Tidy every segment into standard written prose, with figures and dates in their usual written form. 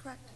Correct.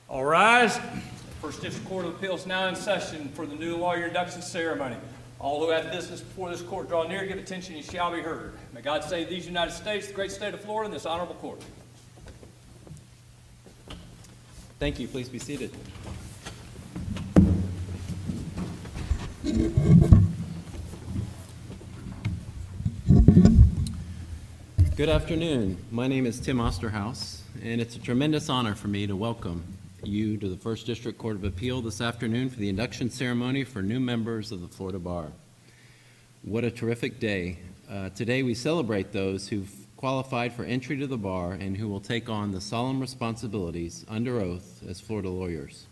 All rise. First District Court of Appeals now in session for the new lawyer induction ceremony. All who have business before this court draw near, give attention, you shall be heard. May God save these United States, the great state of Florida, and this honorable court. Thank you. Please be seated. Good afternoon. My name is Tim Osterhaus, and it's a tremendous honor for me to welcome you to the First District Court of Appeal this afternoon for the induction ceremony for new members of the Florida Bar. What a terrific day. Today we celebrate those who've qualified for entry to the bar and who will take on the solemn responsibilities under oath as Florida lawyers.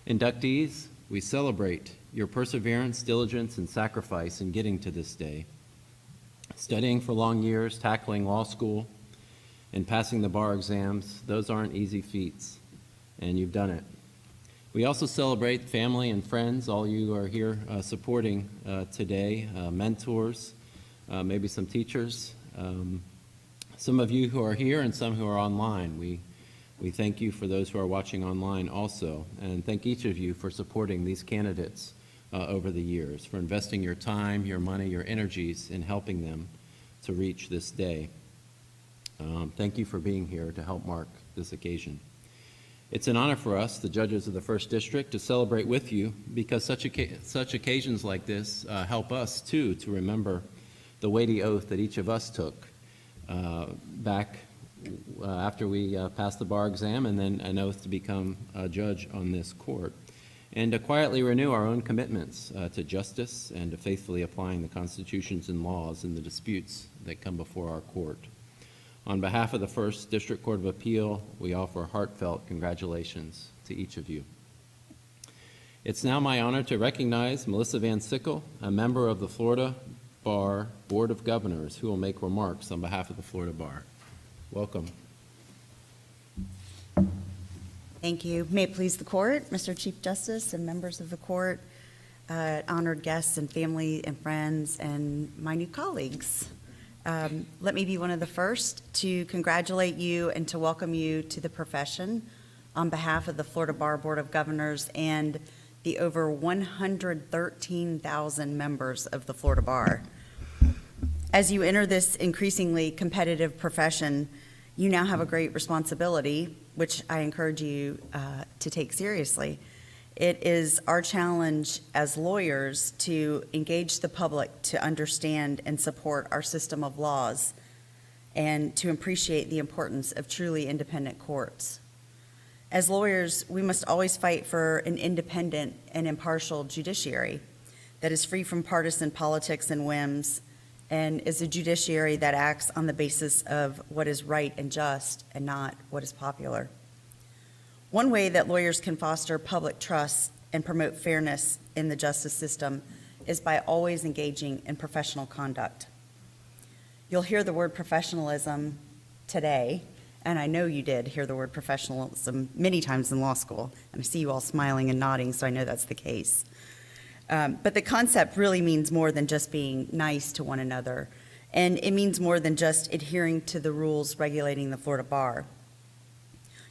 Inductees, we celebrate your perseverance, diligence, and sacrifice in getting to this day. Studying for long years, tackling law school, and passing the bar exams, those aren't easy feats, and you've done it. We also celebrate family and friends, all you are here supporting today, mentors, maybe some teachers, some of you who are here and some who are online. We thank you for those who are watching online also, and thank each of you for supporting these candidates over the years, for investing your time, your money, your energies in helping them to reach this day. Thank you for being here to help mark this occasion. It's an honor for us, the judges of the First District, to celebrate with you because such occasions like this help us, too, to remember the weighty oath that each of us took back after we passed the bar exam and then an oath to become a judge on this court, and to quietly renew our own commitments to justice and to faithfully applying the constitutions and laws in the disputes that come before our court. On behalf of the First District Court of Appeal, we offer heartfelt congratulations to each of you. It's now my honor to recognize Melissa Van Sickle, a member of the Florida Bar Board of Governors, who will make remarks on behalf of the Florida Bar. Welcome. Thank you. May it please the court, Mr. Chief Justice and members of the court, honored guests and family and friends, and my new colleagues. Let me be one of the first to congratulate you and to welcome you to the profession on behalf of the Florida Bar Board of Governors and the over 113,000 members of the Florida Bar. As you enter this increasingly competitive profession, you now have a great responsibility, which I encourage you to take seriously. It is our challenge as lawyers to engage the public to understand and support our system of laws and to appreciate the importance of truly independent courts. As lawyers, we must always fight for an independent and impartial judiciary that is free from partisan politics and whims, and is a judiciary that acts on the basis of what is right and just and not what is popular. One way that lawyers can foster public trust and promote fairness in the justice system is by always engaging in professional conduct. You'll hear the word professionalism today, and I know you did hear the word professionalism many times in law school, and I see you all smiling and nodding, so I know that's the case. But the concept really means more than just being nice to one another, and it means more than just adhering to the rules regulating the Florida Bar.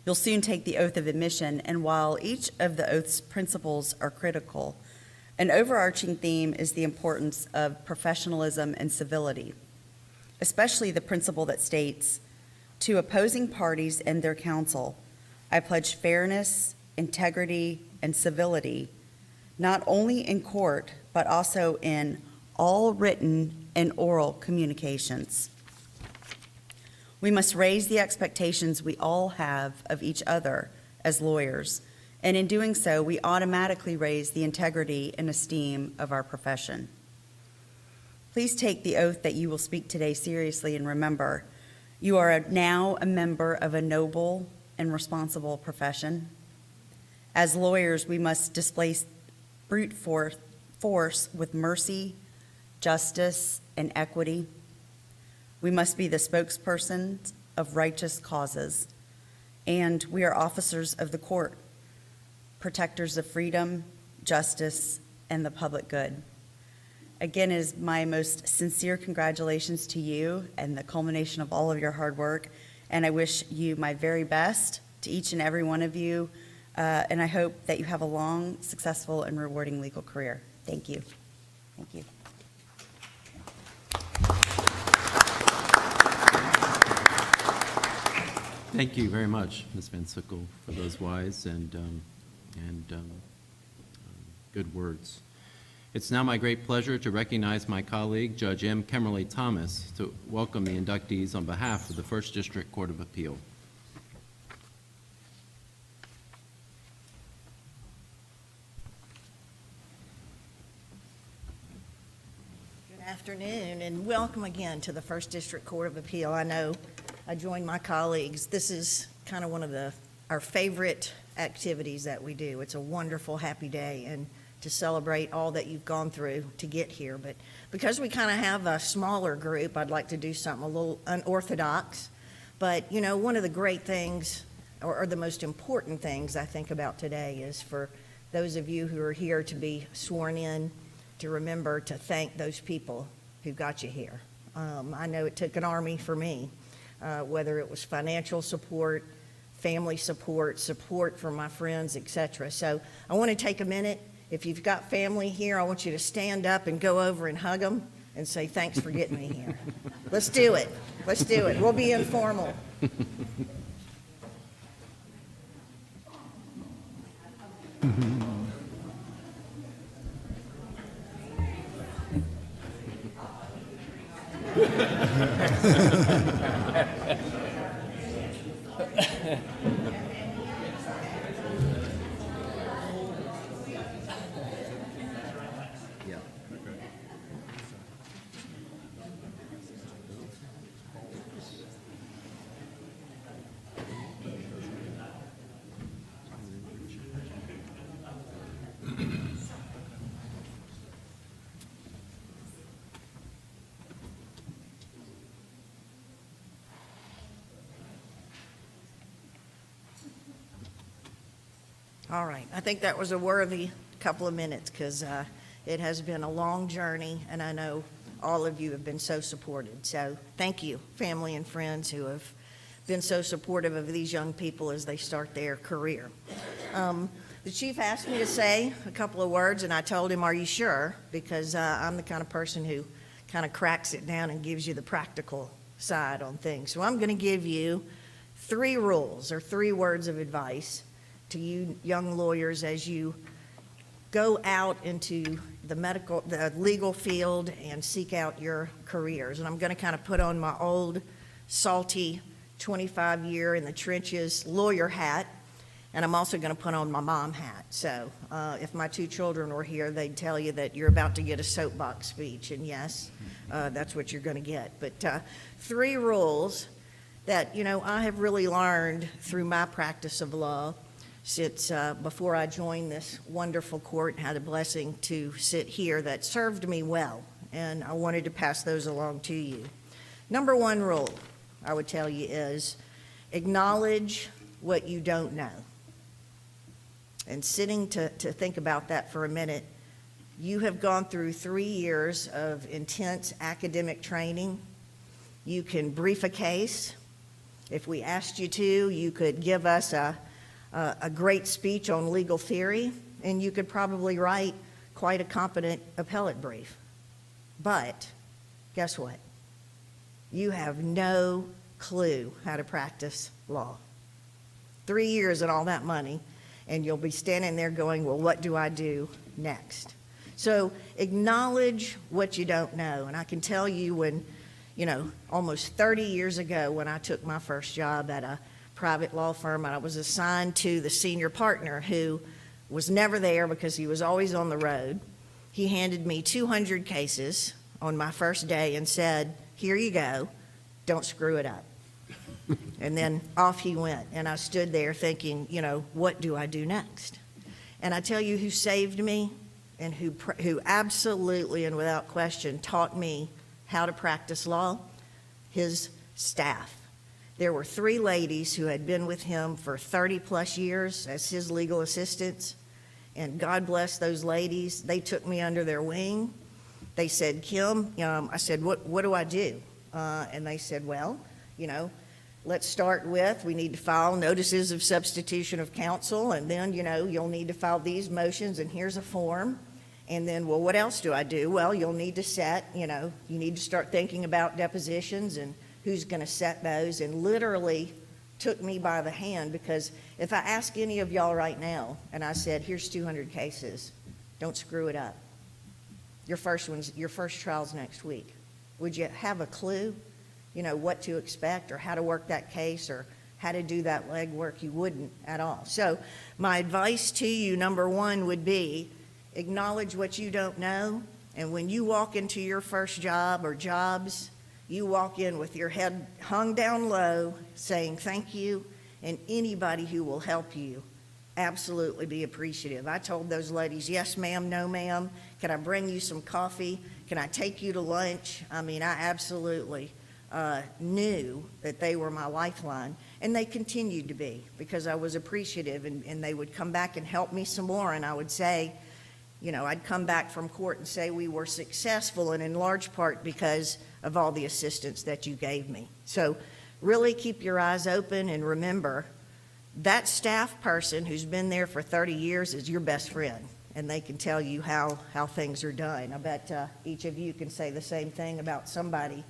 You'll soon take the oath of admission, and while each of the oath's principles are critical, an overarching theme is the importance of professionalism and civility, especially the principle that states, "To opposing parties and their counsel, I pledge fairness, integrity, and civility, not only in court, but also in all written and oral communications." We must raise the expectations we all have of each other as lawyers, and in doing so, we automatically raise the integrity and esteem of our profession. Please take the oath that you will speak today seriously and remember, you are now a member of a noble and responsible profession. As lawyers, we must display brute force with mercy, justice, and equity. We must be the spokespersons of righteous causes, and we are officers of the court, protectors of freedom, justice, and the public good. Again, it is my most sincere congratulations to you and the culmination of all of your hard work, and I wish you my very best to each and every one of you and I hope that you have a long, successful, and rewarding legal career. Thank you. Thank you. Thank you very much, Ms. Van Sickle, for those wise and good words. It's now my great pleasure to recognize my colleague, Judge M. Kemmerly Thomas, to welcome the inductees on behalf of the First District Court of Appeal. Good afternoon, and welcome again to the First District Court of Appeal. I know I joined my colleagues. This is kind of one of our favorite activities that we do. It's a wonderful, happy day, and to celebrate all that you've gone through to get here. But because we kind of have a smaller group, I'd like to do something a little unorthodox. But, you know, one of the great things, or the most important things I think about today is for those of you who are here to be sworn in, to remember to thank those people who got you here. I know it took an army for me, whether it was financial support, family support, support from my friends, etc. So I want to take a minute. If you've got family here, I want you to stand up and go over and hug them and say, thanks for getting me here. Let's do it. Let's do it. We'll be informal. All right, I think that was a worthy couple of minutes because it has been a long journey, and I know all of you have been so supported. So thank you, family and friends who have been so supportive of these young people as they start their career. The chief asked me to say a couple of words, and I told him, are you sure? Because I'm the kind of person who kind of cracks it down and gives you the practical side on things. So I'm going to give you 3 rules or 3 words of advice to you young lawyers as you go out into the legal field and seek out your careers. And I'm going to kind of put on my old, salty, 25-year in the trenches lawyer hat, and I'm also going to put on my mom hat. So if my 2 children were here, they'd tell you that you're about to get a soapbox speech, and yes, that's what you're going to get. But 3 rules that, you know, I have really learned through my practice of law since before I joined this wonderful court and had the blessing to sit here that served me well, and I wanted to pass those along to you. Number 1 rule I would tell you is acknowledge what you don't know. And sitting to think about that for a minute, you have gone through 3 years of intense academic training. You can brief a case. If we asked you to, you could give us a great speech on legal theory, and you could probably write quite a competent appellate brief. But guess what? You have no clue how to practice law. 3 years and all that money, and you'll be standing there going, well, what do I do next? So acknowledge what you don't know. And I can tell you when, you know, almost 30 years ago when I took my first job at a private law firm, and I was assigned to the senior partner who was never there because he was always on the road. He handed me 200 cases on my first day and said, here you go, don't screw it up. And then off he went, and I stood there thinking, you know, what do I do next? And I tell you who saved me and who absolutely and without question taught me how to practice law? His staff. There were 3 ladies who had been with him for 30-plus years as his legal assistants, and God bless those ladies. They took me under their wing. They said, Kim, I said, what do I do? And they said, well, you know, let's start with, we need to file notices of substitution of counsel, and then, you'll need to file these motions, and here's a form. And then, well, what else do I do? Well, you'll need to set, you need to start thinking about depositions and who's going to set those, and literally took me by the hand, because if I ask any of y'all right now, and I said, here's 200 cases, don't screw it up. Your first trial's next week. Would you have a clue, what to expect or how to work that case or how to do that legwork? You wouldn't at all. So my advice to you, number one, would be acknowledge what you don't know. And when you walk into your first job or jobs, you walk in with your head hung down low, saying thank you, and anybody who will help you, absolutely be appreciative. I told those ladies, yes, ma'am, no, ma'am. Can I bring you some coffee? Can I take you to lunch? I mean, I absolutely knew that they were my lifeline, and they continued to be, because I was appreciative, and they would come back and help me some more, and I would say, I'd come back from court and say we were successful, and in large part because of all the assistance that you gave me. So really keep your eyes open, and remember, that staff person who's been there for 30 years is your best friend, and they can tell you how things are done. I bet each of you can say the same thing about somebody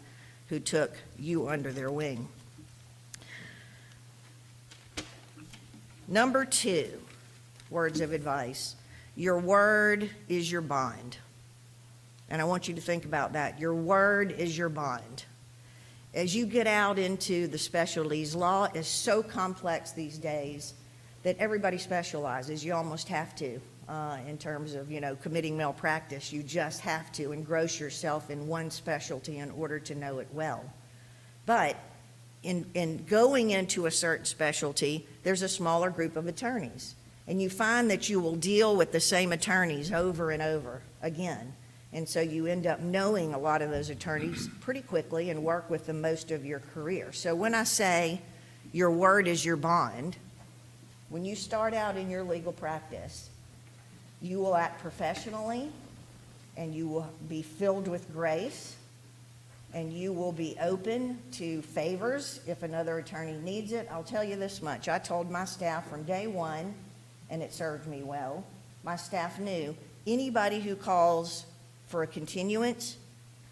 who took you under their wing. Number 2, words of advice. Your word is your bond. And I want you to think about that. Your word is your bond. As you get out into the specialties, law is so complex these days that everybody specializes. You almost have to, in terms of, committing malpractice. You just have to engross yourself in one specialty in order to know it well. But in going into a certain specialty, there's a smaller group of attorneys. And you find that you will deal with the same attorneys over and over again. And so you end up knowing a lot of those attorneys pretty quickly and work with them most of your career. So when I say your word is your bond, when you start out in your legal practice, you will act professionally, and you will be filled with grace, and you will be open to favors if another attorney needs it. I'll tell you this much. I told my staff from day one, and it served me well. My staff knew anybody who calls for a continuance,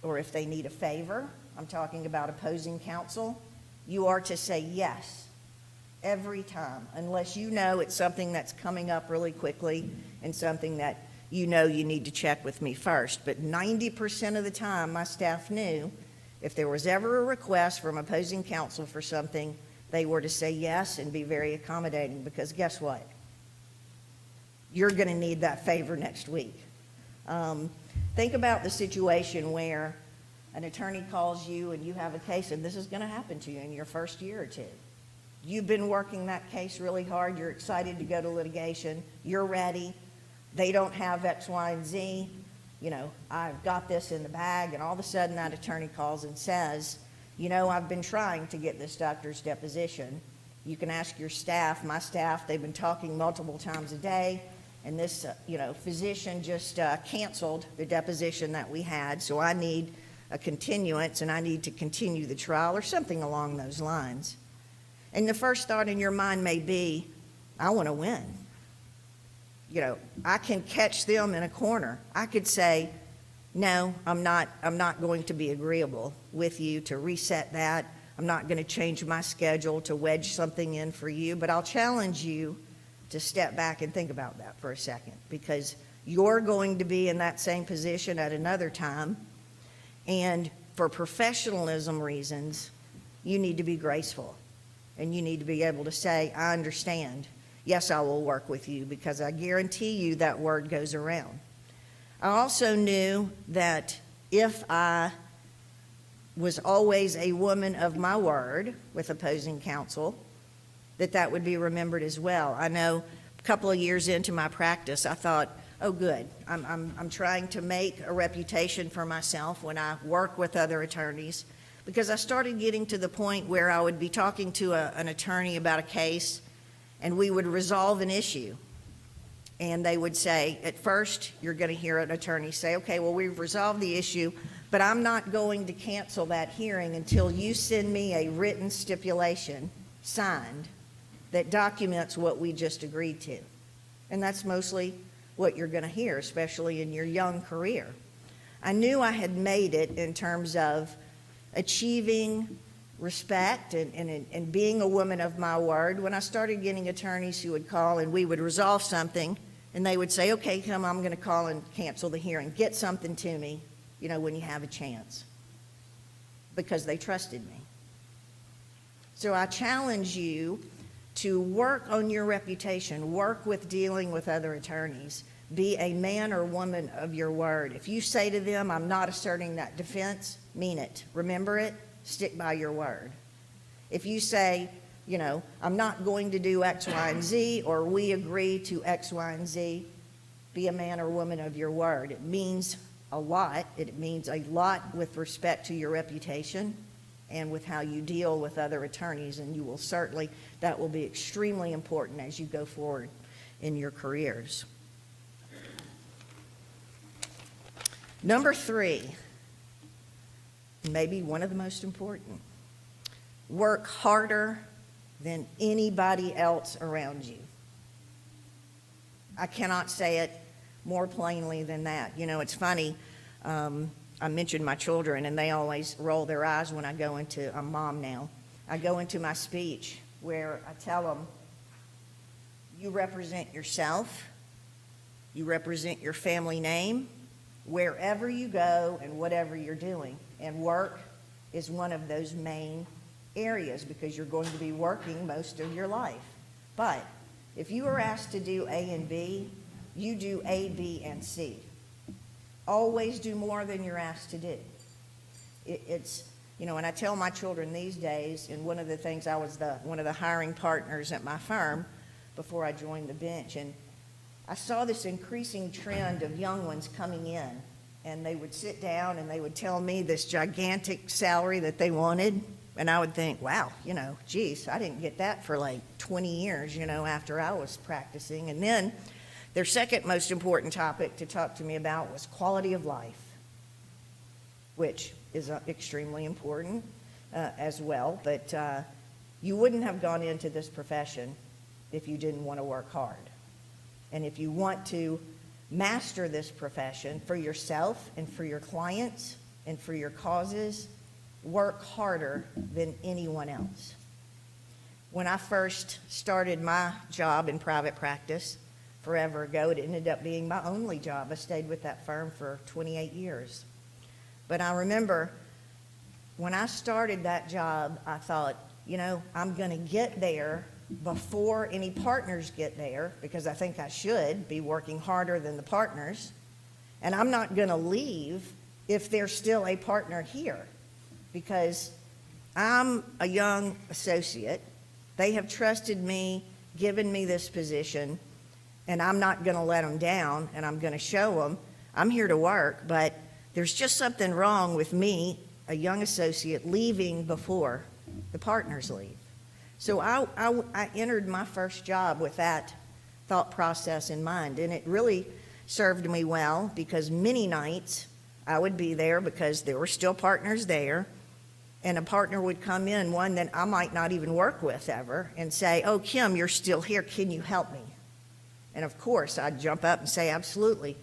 or if they need a favor, I'm talking about opposing counsel, you are to say yes every time, unless you know it's something that's coming up really quickly and something that you need to check with me first. But 90% of the time, my staff knew if there was ever a request from opposing counsel for something, they were to say yes and be very accommodating, because guess what? You're going to need that favor next week. Think about the situation where an attorney calls you and you have a case, and this is going to happen to you in your first year or two. You've been working that case really hard. You're excited to go to litigation. You're ready. They don't have X, Y, and Z. I've got this in the bag, and all of a sudden that attorney calls and says, I've been trying to get this doctor's deposition. You can ask your staff. My staff, they've been talking multiple times a day. And this, physician just canceled the deposition that we had, so I need a continuance, and I need to continue the trial, or something along those lines. And the first thought in your mind may be, I want to win. I can catch them in a corner. I could say, no, I'm not going to be agreeable with you to reset that. I'm not going to change my schedule to wedge something in for you, but I'll challenge you to step back and think about that for a second, because you're going to be in that same position at another time. And for professionalism reasons, you need to be graceful, and you need to be able to say, I understand. Yes, I will work with you, because I guarantee you that word goes around. I also knew that if I was always a woman of my word with opposing counsel, that would be remembered as well. I know a couple of years into my practice, I thought, oh, good, I'm trying to make a reputation for myself when I work with other attorneys, because I started getting to the point where I would be talking to an attorney about a case, and we would resolve an issue. And they would say, at first, you're going to hear an attorney say, okay, well, we've resolved the issue, but I'm not going to cancel that hearing until you send me a written stipulation signed that documents what we just agreed to. And that's mostly what you're going to hear, especially in your young career. I knew I had made it in terms of achieving respect and being a woman of my word when I started getting attorneys who would call and we would resolve something, and they would say, okay, Kim, I'm going to call and cancel the hearing. Get something to me, when you have a chance, because they trusted me. So I challenge you to work on your reputation, work with dealing with other attorneys. Be a man or woman of your word. If you say to them, I'm not asserting that defense, mean it. Remember it, stick by your word. If you say, I'm not going to do X, Y, and Z, or we agree to X, Y, and Z, be a man or woman of your word. It means a lot. It means a lot with respect to your reputation and with how you deal with other attorneys, and that will be extremely important as you go forward in your careers. Number 3, maybe one of the most important, work harder than anybody else around you. I cannot say it more plainly than that. It's funny, I mentioned my children, and they always roll their eyes when I go into, I'm mom now, I go into my speech where I tell them, you represent yourself, you represent your family name, wherever you go and whatever you're doing. And work is one of those main areas because you're going to be working most of your life. But if you are asked to do A and B, you do A, B, and C. Always do more than you're asked to do. And I tell my children these days, and one of the things, I was one of the hiring partners at my firm before I joined the bench, and I saw this increasing trend of young ones coming in, and they would sit down and they would tell me this gigantic salary that they wanted, and I would think, wow, geez, I didn't get that for like 20 years, after I was practicing. And then their second most important topic to talk to me about was quality of life, which is extremely important as well, but you wouldn't have gone into this profession if you didn't want to work hard. And if you want to master this profession for yourself and for your clients and for your causes, work harder than anyone else. When I first started my job in private practice forever ago, it ended up being my only job. I stayed with that firm for 28 years. But I remember when I started that job, I thought, I'm going to get there before any partners get there, because I think I should be working harder than the partners, and I'm not going to leave if there's still a partner here, because I'm a young associate. They have trusted me, given me this position, and I'm not going to let them down, and I'm going to show them I'm here to work, but there's just something wrong with me, a young associate, leaving before the partners leave. So I entered my first job with that thought process in mind, and it really served me well, because many nights I would be there because there were still partners there, and a partner would come in, one that I might not even work with ever, and say, oh, Kim, you're still here, can you help me? And of course, I'd jump up and say, absolutely.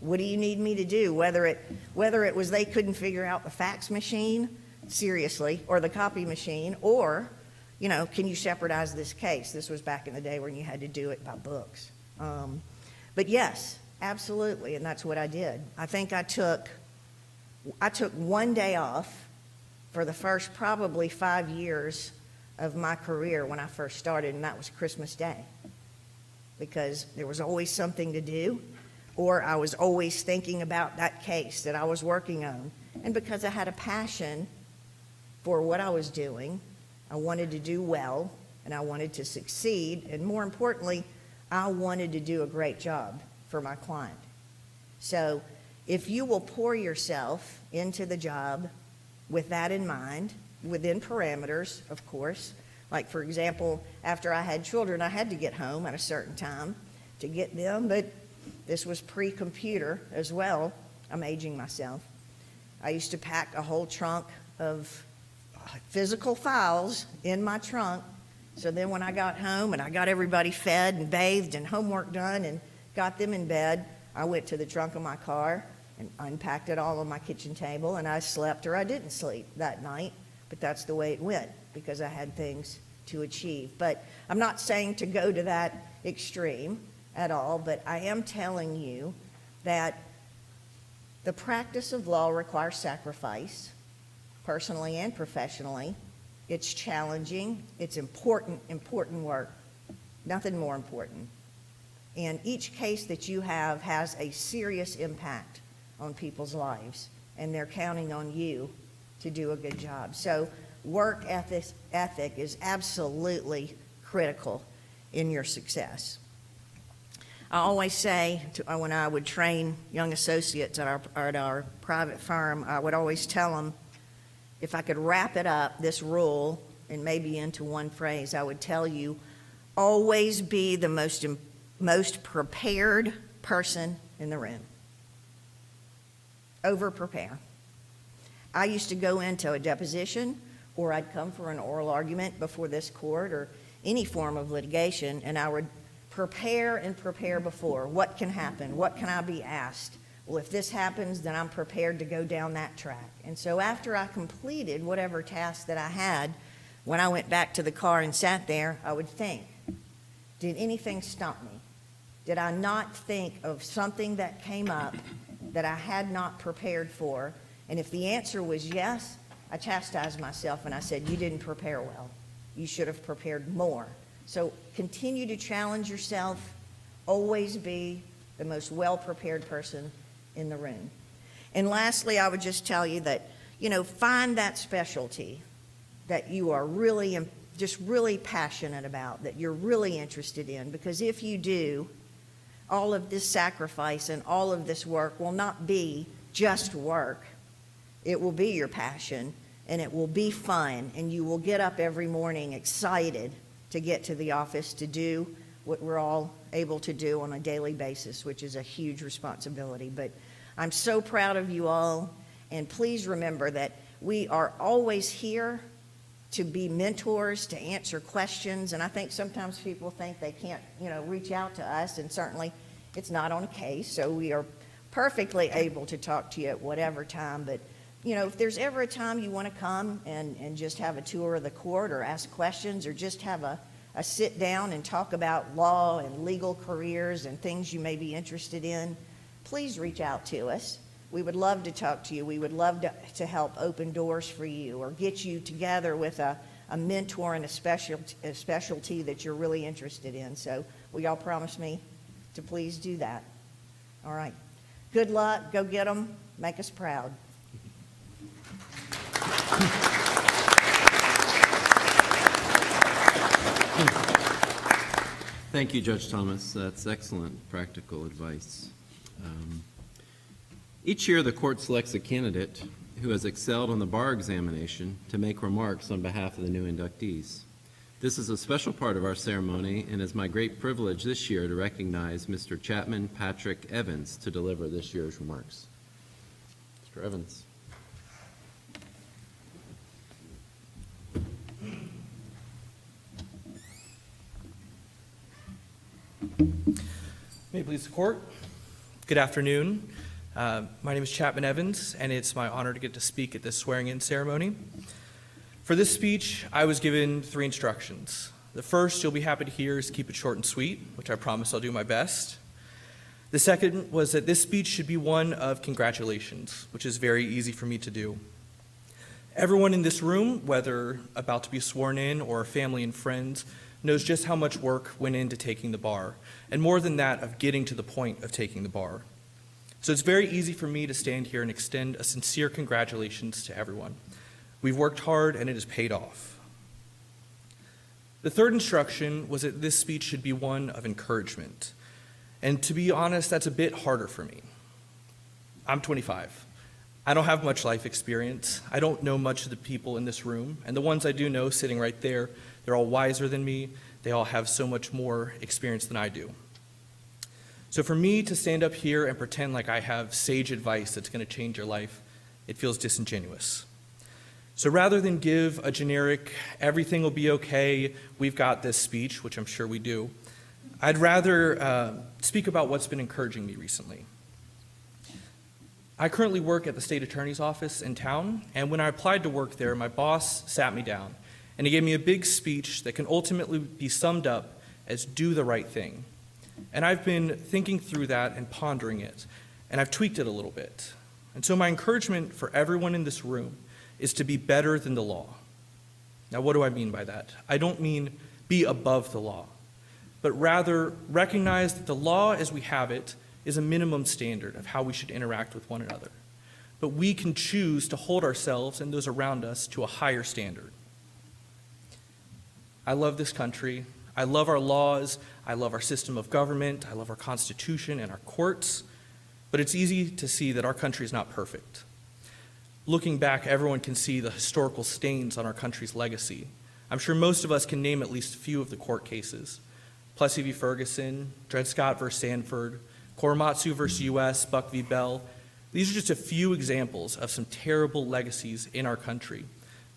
What do you need me to do? Whether it was they couldn't figure out the fax machine, seriously, or the copy machine, or can you shepherdize this case? This was back in the day when you had to do it by books. But yes, absolutely, and that's what I did. I think I took one day off for the first probably 5 years of my career when I first started, and that was Christmas Day, because there was always something to do, or I was always thinking about that case that I was working on. And because I had a passion for what I was doing, I wanted to do well, and I wanted to succeed, and more importantly, I wanted to do a great job for my client. So if you will pour yourself into the job with that in mind, within parameters, of course, like for example, after I had children, I had to get home at a certain time to get them, but this was pre-computer as well. I'm aging myself. I used to pack a whole trunk of physical files in my trunk. So then when I got home and I got everybody fed and bathed and homework done and got them in bed, I went to the trunk of my car and unpacked it all on my kitchen table, and I slept or I didn't sleep that night. But that's the way it went because I had things to achieve. But I'm not saying to go to that extreme at all, but I am telling you that the practice of law requires sacrifice, personally and professionally. It's challenging. It's important work. Nothing more important. And each case that you have has a serious impact on people's lives, and they're counting on you to do a good job. So work ethic is absolutely critical in your success. I always say, when I would train young associates at our private firm, I would always tell them, if I could wrap it up, this rule, and maybe into one phrase, I would tell you, always be the most prepared person in the room. Over-prepare. I used to go into a deposition, or I'd come for an oral argument before this court or any form of litigation, and I would prepare and prepare before. What can happen? What can I be asked? Well, if this happens, then I'm prepared to go down that track. And so after I completed whatever task that I had, when I went back to the car and sat there, I would think, did anything stop me? Did I not think of something that came up that I had not prepared for? And if the answer was yes, I chastised myself and I said, you didn't prepare well. You should have prepared more. So continue to challenge yourself. Always be the most well-prepared person in the room. And lastly, I would just tell you that, find that specialty that you are really, just really passionate about, that you're really interested in. Because if you do, all of this sacrifice and all of this work will not be just work. It will be your passion, and it will be fun, and you will get up every morning excited to get to the office to do what we're all able to do on a daily basis, which is a huge responsibility. But I'm so proud of you all, and please remember that we are always here to be mentors, to answer questions, and I think sometimes people think they can't, reach out to us, and certainly it's not on a case, so we are perfectly able to talk to you at whatever time. But if there's ever a time you want to come and just have a tour of the court or ask questions or just have a sit down and talk about law and legal careers and things you may be interested in, please reach out to us. We would love to talk to you. We would love to help open doors for you or get you together with a mentor and a specialty that you're really interested in. So will y'all promise me to please do that? All right. Good luck. Go get them. Make us proud. Thank you, Judge Thomas. That's excellent practical advice. Each year, the court selects a candidate who has excelled on the bar examination to make remarks on behalf of the new inductees. This is a special part of our ceremony and is my great privilege this year to recognize Mr. Chapman Patrick Evans to deliver this year's remarks. Mr. Evans. May it please the court. Good afternoon. My name is Chapman Evans, and it's my honor to get to speak at this swearing-in ceremony. For this speech, I was given 3 instructions. The first, you'll be happy to hear, is keep it short and sweet, which I promise I'll do my best. The second was that this speech should be one of congratulations, which is very easy for me to do. Everyone in this room, whether about to be sworn in or family and friends, knows just how much work went into taking the bar, and more than that, of getting to the point of taking the bar. So it's very easy for me to stand here and extend a sincere congratulations to everyone. We've worked hard and it has paid off. The third instruction was that this speech should be one of encouragement. And to be honest, that's a bit harder for me. I'm 25. I don't have much life experience. I don't know much of the people in this room, and the ones I do know sitting right there, they're all wiser than me. They all have so much more experience than I do. So for me to stand up here and pretend like I have sage advice that's going to change your life, It feels disingenuous. So rather than give a generic, everything will be okay, we've got this speech, which I'm sure we do, I'd rather speak about what's been encouraging me recently. I currently work at the state attorney's office in town, and when I applied to work there, my boss sat me down, and he gave me a big speech that can ultimately be summed up as do the right thing. And I've been thinking through that and pondering it, and I've tweaked it a little bit. And so my encouragement for everyone in this room is to be better than the law. Now, what do I mean by that? I don't mean be above the law, but rather recognize that the law as we have it is a minimum standard of how we should interact with one another. But we can choose to hold ourselves and those around us to a higher standard. I love this country. I love our laws. I love our system of government. I love our Constitution and our courts. But it's easy to see that our country is not perfect. Looking back, everyone can see the historical stains on our country's legacy. I'm sure most of us can name at least a few of the court cases. Plessy v. Ferguson, Dred Scott v. Sanford, Korematsu v. U.S., Buck v. Bell. These are just a few examples of some terrible legacies in our country,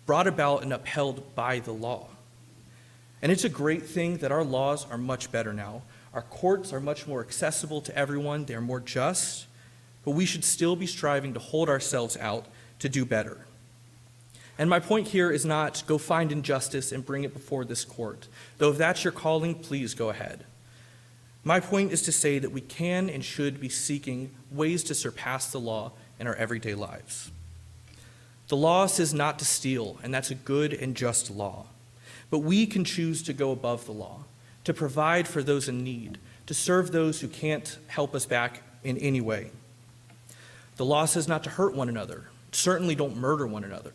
brought about and upheld by the law. And it's a great thing that our laws are much better now. Our courts are much more accessible to everyone. They're more just. But we should still be striving to hold ourselves out to do better. And my point here is not go find injustice and bring it before this court. Though if that's your calling, please go ahead. My point is to say that we can and should be seeking ways to surpass the law in our everyday lives. The law says not to steal, and that's a good and just law. But we can choose to go above the law, to provide for those in need, to serve those who can't help us back in any way. The law says not to hurt one another. Certainly don't murder one another.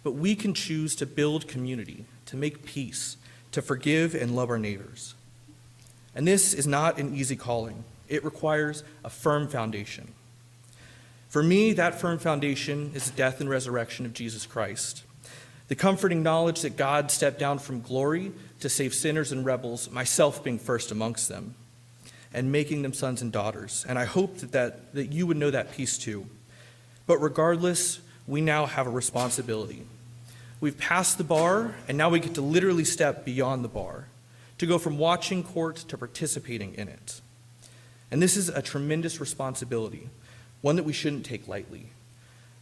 But we can choose to build community, to make peace, to forgive and love our neighbors. And this is not an easy calling. It requires a firm foundation. For me, that firm foundation is the death and resurrection of Jesus Christ. The comforting knowledge that God stepped down from glory to save sinners and rebels, myself being first amongst them, and making them sons and daughters. And I hope that you would know that peace too. But regardless, we now have a responsibility. We've passed the bar, and now we get to literally step beyond the bar, to go from watching court to participating in it. And this is a tremendous responsibility, one that we shouldn't take lightly.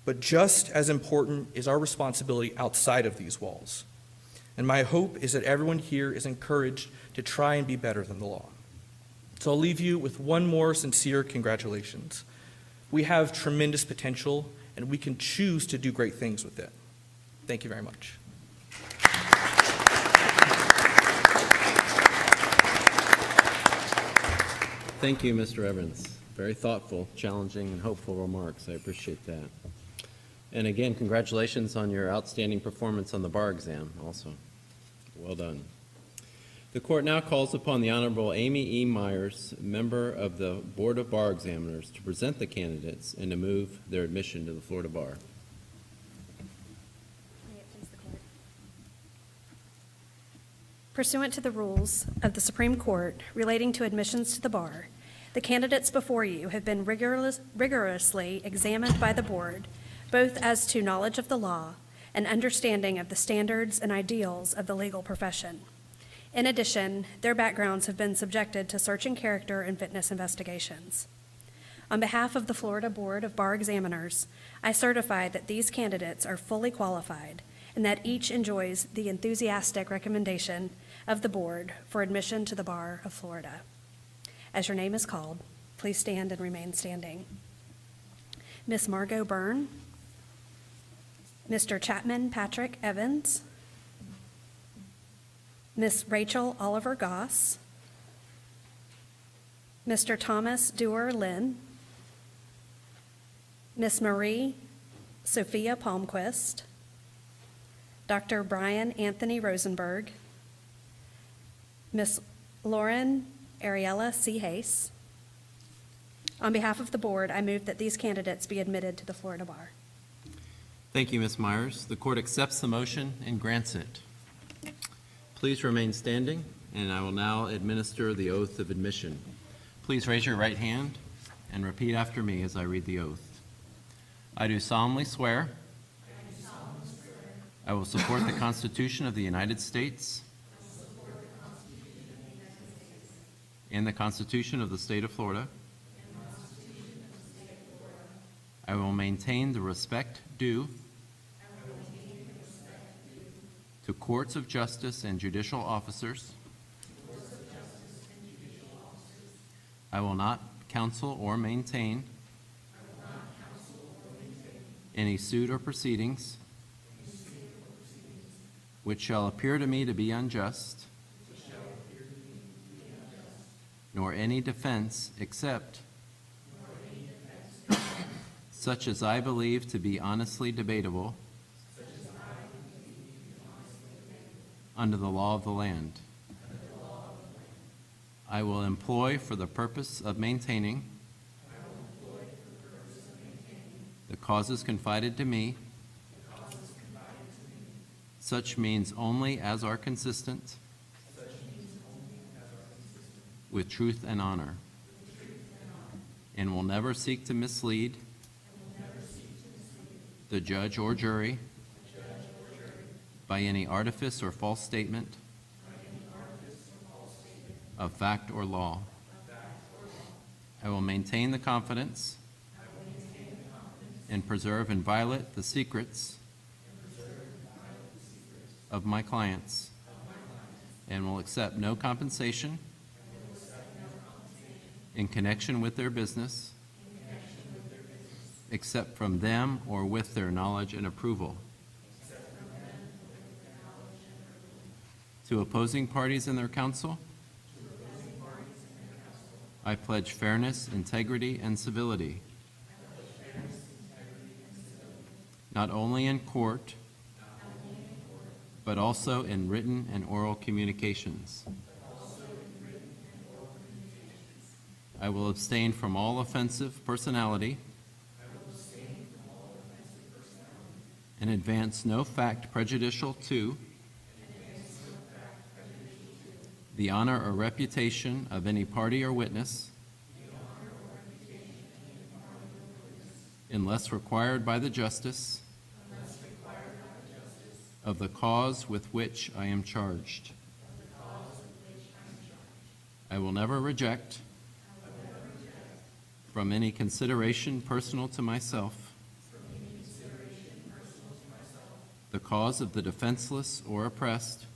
But just as important is our responsibility outside of these walls. And my hope is that everyone here is encouraged to try and be better than the law. So I'll leave you with one more sincere congratulations. We have tremendous potential, and we can choose to do great things with it. Thank you very much. Thank you, Mr. Evans. Very thoughtful, challenging, and hopeful remarks. I appreciate that. And again, congratulations on your outstanding performance on the bar exam also. Well done. The court now calls upon the Honorable Amy E. Myers, member of the Board of Bar Examiners, to present the candidates and to move their admission to the Florida Bar. May it please the court. Pursuant to the rules of the Supreme Court relating to admissions to the bar, the candidates before you have been rigorously examined by the board, both as to knowledge of the law and understanding of the standards and ideals of the legal profession. In addition, their backgrounds have been subjected to searching character and fitness investigations. On behalf of the Florida Board of Bar Examiners, I certify that these candidates are fully qualified and that each enjoys the enthusiastic recommendation of the board for admission to the Bar of Florida. As your name is called, please stand and remain standing. Ms. Margot Byrne, Mr. Chapman Patrick Evans, Ms. Rachel Oliver Goss, Mr. Thomas Dewar Lynn, Ms. Marie Sophia Palmquist, Dr. Brian Anthony Rosenberg, Ms. Lauren Ariella C. Hayes. On behalf of the board, I move that these candidates be admitted to the Florida Bar. Thank you, Ms. Myers. The court accepts the motion and grants it. Please remain standing, and I will now administer the oath of admission. Please raise your right hand and repeat after me as I read the oath. I do solemnly swear I will support the Constitution of the United States and the Constitution of the State of Florida. I will maintain the respect due to courts of justice and judicial officers. I will not counsel or maintain any suit or proceedings which shall appear to me to be unjust, nor any defense except such as I believe to be honestly debatable under the law of the land. I will employ for the purpose of maintaining the causes confided to me such means only as are consistent with truth and honor, and will never seek to mislead the judge or jury by any artifice or false statement of fact or law. I will maintain the confidence and preserve inviolate the secrets of my clients, and will accept no compensation in connection with their business except from them or with their knowledge and approval. To opposing parties and their counsel, I pledge fairness, integrity, and civility, not only in court, but also in written and oral communications. I will abstain from all offensive personality and advance no fact prejudicial to the honor or reputation of any party or witness, unless required by the justice of the cause with which I am charged. I will never reject, from any consideration personal to myself, the cause of the defenseless or oppressed,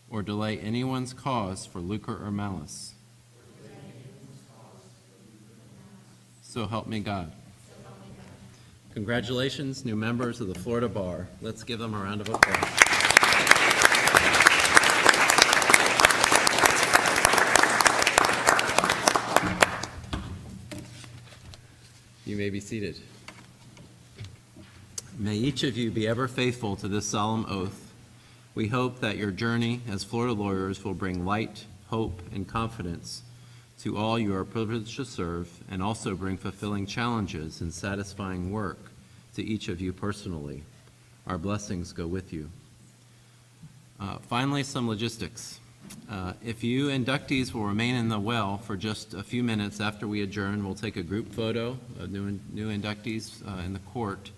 or delay anyone's cause for lucre or malice. So help me God. Congratulations, new members of the Florida Bar. Let's give them a round of applause. You may be seated. May each of you be ever faithful to this solemn oath. We hope that your journey as Florida lawyers will bring light, hope, and confidence to all you are privileged to serve, and also bring fulfilling challenges and satisfying work to each of you personally. Our blessings go with you. Finally, some logistics. If you inductees will remain in the well for just a few minutes after we adjourn, we'll take a group photo of new inductees in the court.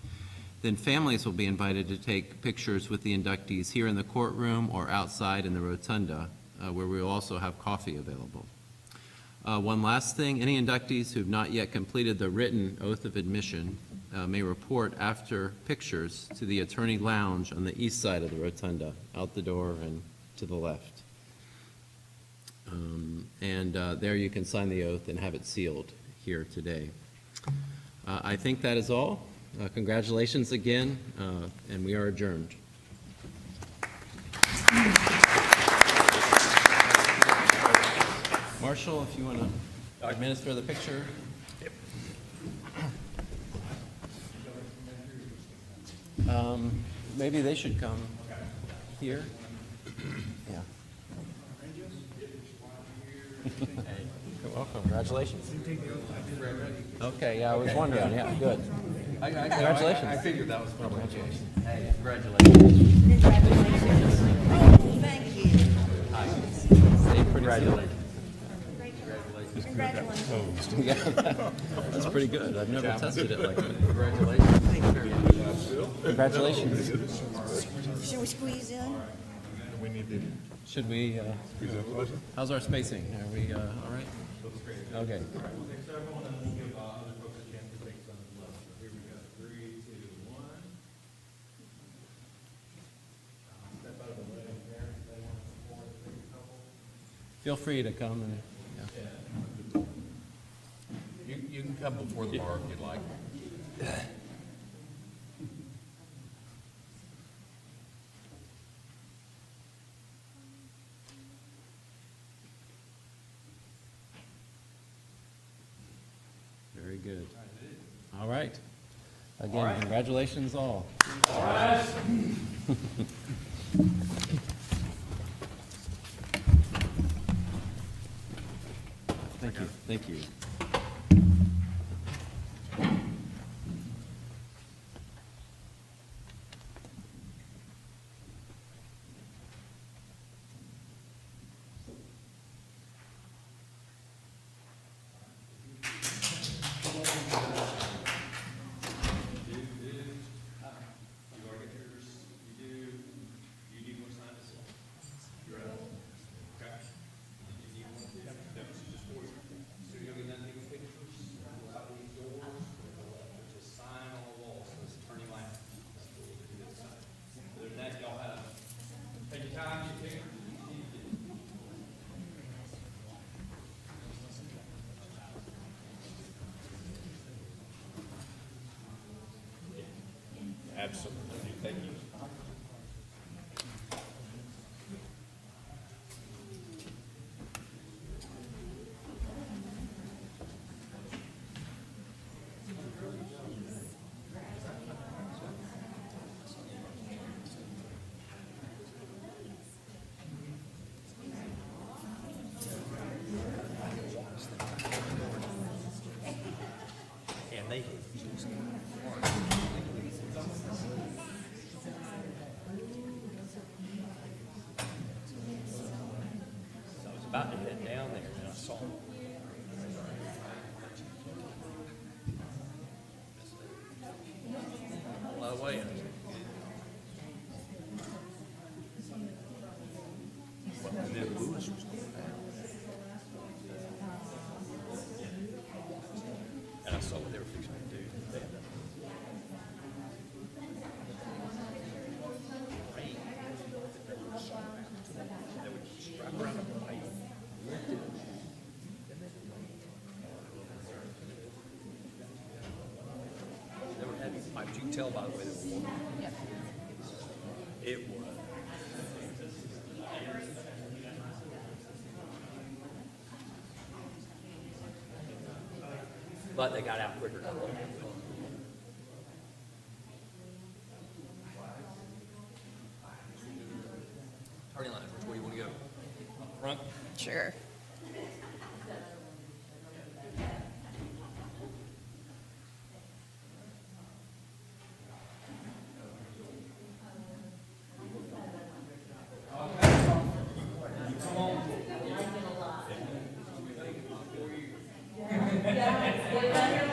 Then families will be invited to take pictures with the inductees here in the courtroom or outside in the rotunda, where we will also have coffee available. One last thing, any inductees who have not yet completed the written oath of admission may report after pictures to the attorney lounge on the east side of the rotunda, out the door and to the left. There you can sign the oath and have it sealed here today. I think that is all. Congratulations again, and we are adjourned. Marshall, if you want to administer the picture. Maybe they should come here. Yeah. You're welcome. Congratulations. Okay, yeah, I was wondering. Yeah, good. Congratulations. I figured that was congratulations. Hey, congratulations. Thank you. Stay pretty. Congratulations. Congratulations. Yeah, that's pretty good. I've never tested it like that. Congratulations. Congratulations. Should we squeeze in? Should we, how's our spacing? Are we, all right? Okay. Feel free to come and, yeah. You can come before the bar if you'd like. Very good. All right. Again, congratulations all. Thank you, thank you. Absolutely. Thank you. And they I was about to head down there and I saw him. By the way, and then Lewis was going down. And I saw what they were fixing to do. They had rain. They would strap around a pipe. They were heavy pipes. You can tell by the way they were walking. It was. But they got out quicker than I thought. Turning lines, which way you want to go? Front? Sure. Yeah,